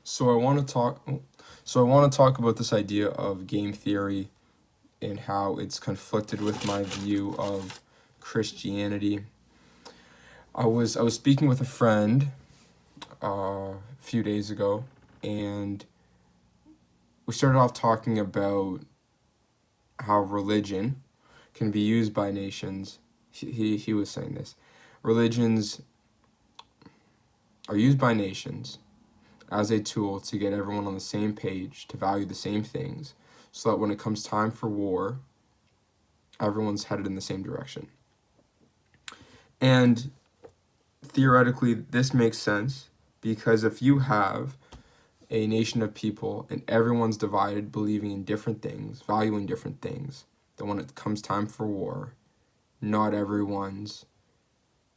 So I want to talk. So I want to talk about this idea of game theory and how it's conflicted with my view of Christianity. I was speaking with a friend a few days ago, and we started off talking about how religion can be used by nations. He was saying this. Religions are used by nations as a tool to get everyone on the same page, to value the same things, so that when it comes time for war, everyone's headed in the same direction. And theoretically, this makes sense because if you have a nation of people and everyone's divided, believing in different things, valuing different things, then when it comes time for war, not everyone's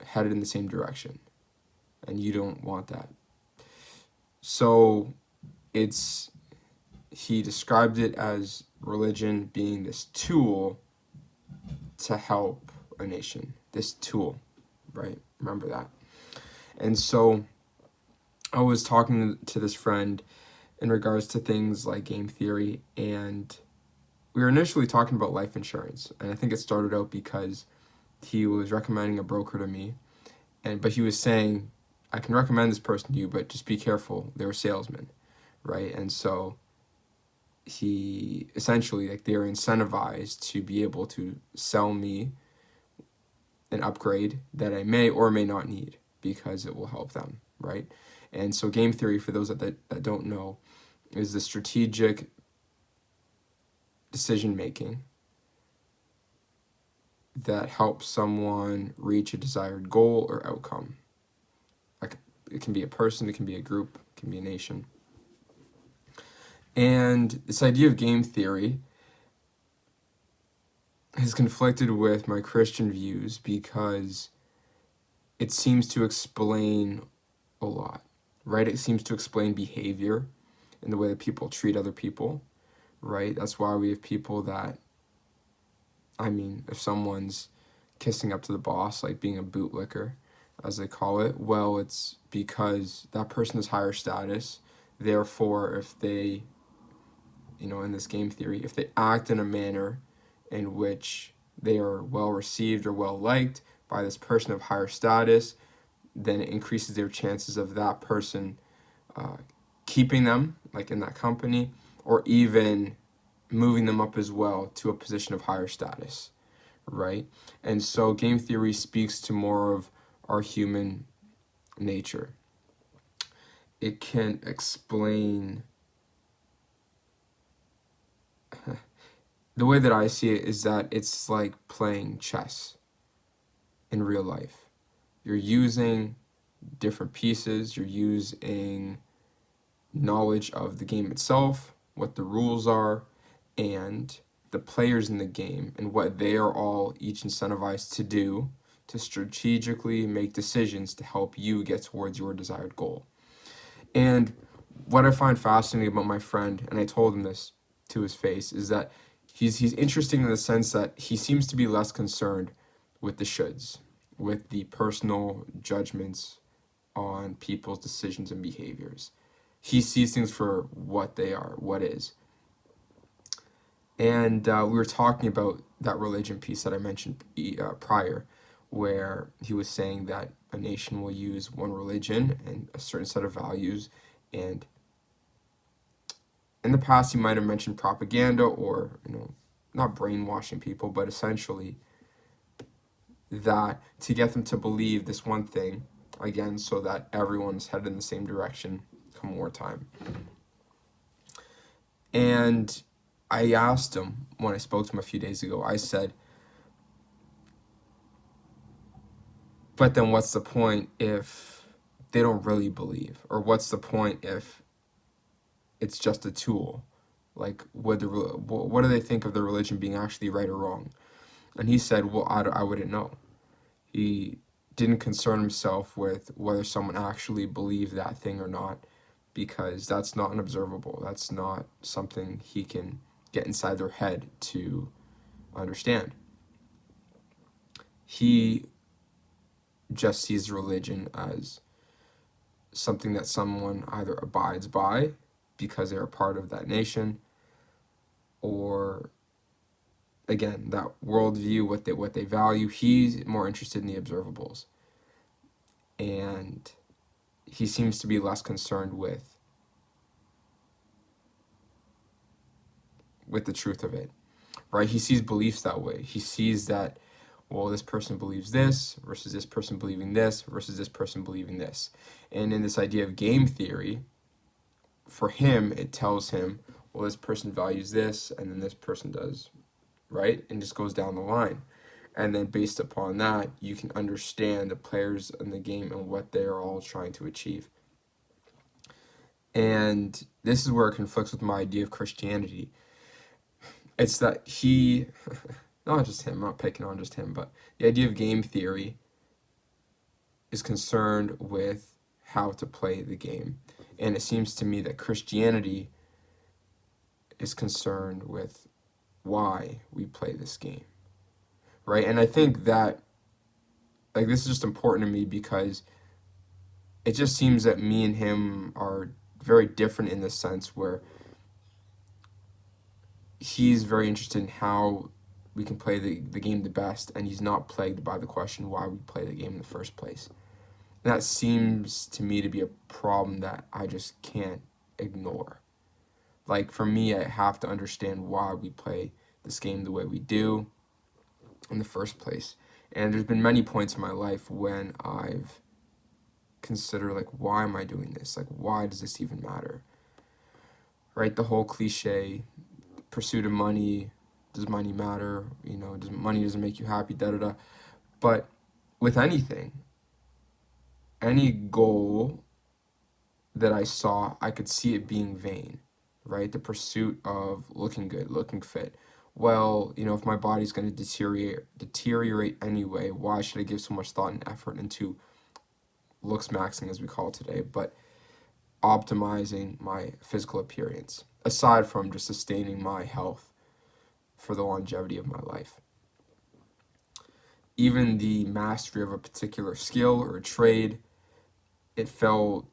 headed in the same direction. And you don't want that. So he described it as religion being this tool to help a nation. This tool, right? Remember that. And so I was talking to this friend in regards to things like game theory, and we were initially talking about life insurance. And I think it started out because he was recommending a broker to me, but he was saying, I can recommend this person to you, but just be careful. They're a salesman, right? And so he essentially, like, they're incentivized to be able to sell me an upgrade that I may or may not need because it will help them, right? And so game theory, for those that don't know, is the strategic decision making that helps someone reach a desired goal or outcome. Like, it can be a person, it can be a group, it can be a nation. And this idea of game theory has conflicted with my Christian views because it seems to explain a lot, right? It seems to explain behavior and the way that people treat other people, right? That's why we have people that, if someone's kissing up to the boss, like being a bootlicker, as they call it, well, it's because that person is higher status. Therefore, if they, in this game theory, if they act in a manner in which they are well received or well liked by this person of higher status, then it increases their chances of that person keeping them, like, in that company, or even moving them up as well to a position of higher status, right? And so game theory speaks to more of our human nature. It can explain the way that I see it is that it's like playing chess in real life. You're using different pieces, you're using knowledge of the game itself, what the rules are, and the players in the game, and what they are all each incentivized to do to strategically make decisions to help you get towards your desired goal. And what I find fascinating about my friend, and I told him this to his face, is that he's interesting in the sense that he seems to be less concerned with the shoulds, with the personal judgments on people's decisions and behaviors. He sees things for what they are, what is. And we were talking about that religion piece that I mentioned prior, where he was saying that a nation will use one religion and a certain set of values. And in the past, he might have mentioned propaganda or, not brainwashing people, but essentially that to get them to believe this one thing, again, so that everyone's headed in the same direction come wartime. And I asked him, when I spoke to him a few days ago, I said, but then what's the point if they don't really believe? Or what's the point if it's just a tool? Like, what do they think of the religion being actually right or wrong? And he said, well, I wouldn't know. He didn't concern himself with whether someone actually believed that thing or not, because that's not an observable. That's not something he can get inside their head to understand. He just sees religion as something that someone either abides by because they're a part of that nation, or again, that worldview, what they value. He's more interested in the observables, and he seems to be less concerned with the truth of it, right? He sees beliefs that way. He sees that, well, this person believes this versus this person believing this versus this person believing this. And in this idea of game theory, for him, it tells him, well, this person values this, and then this person does, right? And just goes down the line. And then based upon that, you can understand the players in the game and what they're all trying to achieve. And this is where it conflicts with my idea of Christianity. It's that he, not just him, I'm not picking on just him, but the idea of game theory is concerned with how to play the game. And it seems to me that Christianity is concerned with why we play this game, right? And I think that, like, this is just important to me because it just seems that me and him are very different in the sense where he's very interested in how we can play the game the best, and he's not plagued by the question why we play the game in the first place. And that seems to me to be a problem that I just can't ignore. Like, for me, I have to understand why we play this game the way we do in the first place. And there's been many points in my life when I've considered, like, why am I doing this? Like, why does this even matter? Right? The whole cliche pursuit of money, does money matter? You know, money doesn't make you happy, da-da-da. But with anything, any goal that I saw, I could see it being vain, right? The pursuit of looking good, looking fit. Well, you know, if my body's going to deteriorate anyway, why should I give so much thought and effort into looks maxing, as we call it today, but optimizing my physical appearance, aside from just sustaining my health for the longevity of my life? Even the mastery of a particular skill or a trade, it felt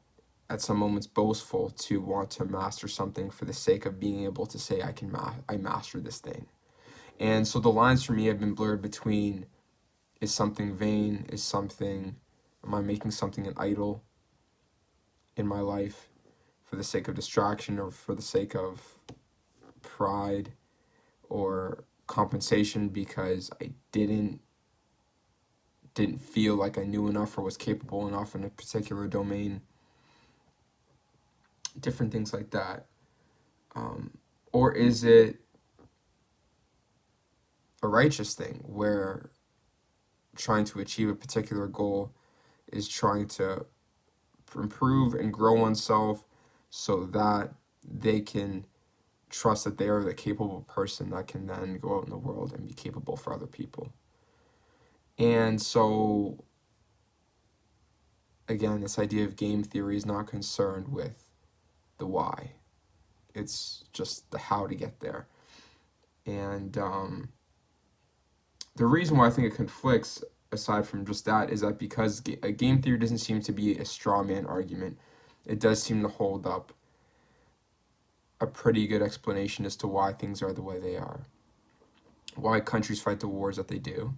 at some moments boastful to want to master something for the sake of being able to say I mastered this thing. And so the lines for me have been blurred between, is something vain, am I making something an idol in my life for the sake of distraction or for the sake of pride or compensation because I didn't feel like I knew enough or was capable enough in a particular domain. Different things like that. Or is it a righteous thing where trying to achieve a particular goal is trying to improve and grow oneself so that they can trust that they are the capable person that can then go out in the world and be capable for other people? And so, again, this idea of game theory is not concerned with the why. It's just the how to get there. And the reason why I think it conflicts, aside from just that, is that because game theory doesn't seem to be a straw man argument. It does seem to hold up a pretty good explanation as to why things are the way they are, why countries fight the wars that they do,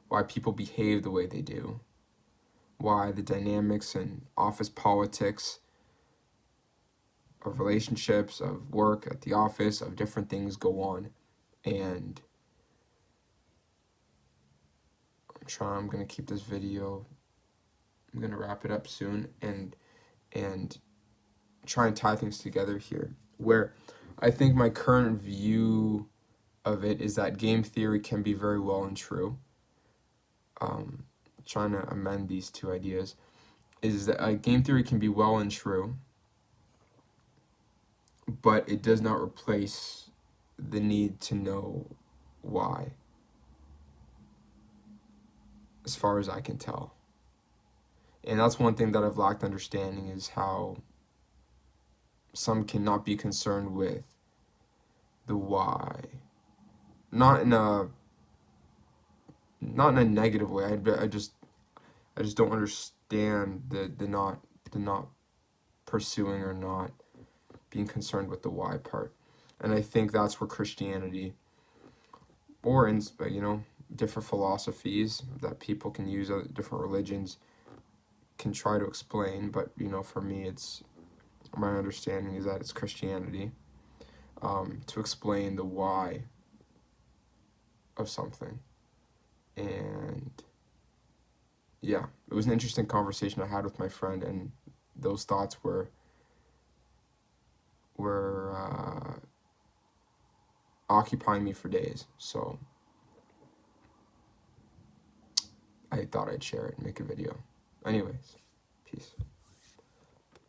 why people behave the way they do, why the dynamics and office politics of relationships, of work at the office, of different things go on. And I'm going to keep this video, I'm going to wrap it up soon and try and tie things together here, where I think my current view of it is that game theory can be very well and true. Trying to amend these two ideas is that game theory can be well and true, but it does not replace the need to know why, as far as I can tell. And that's one thing that I've lacked understanding, is how some cannot be concerned with the why, not in a negative way. I just don't understand the not the not pursuing or not being concerned with the why part. And I think that's where Christianity, or in, different philosophies that people can use, different religions can try to explain, but for me, it's my understanding is that it's Christianity, to explain the why of something. And yeah, it was an interesting conversation I had with my friend, and those thoughts were occupying me for days. So I thought I'd share it and make a video. Anyways, peace.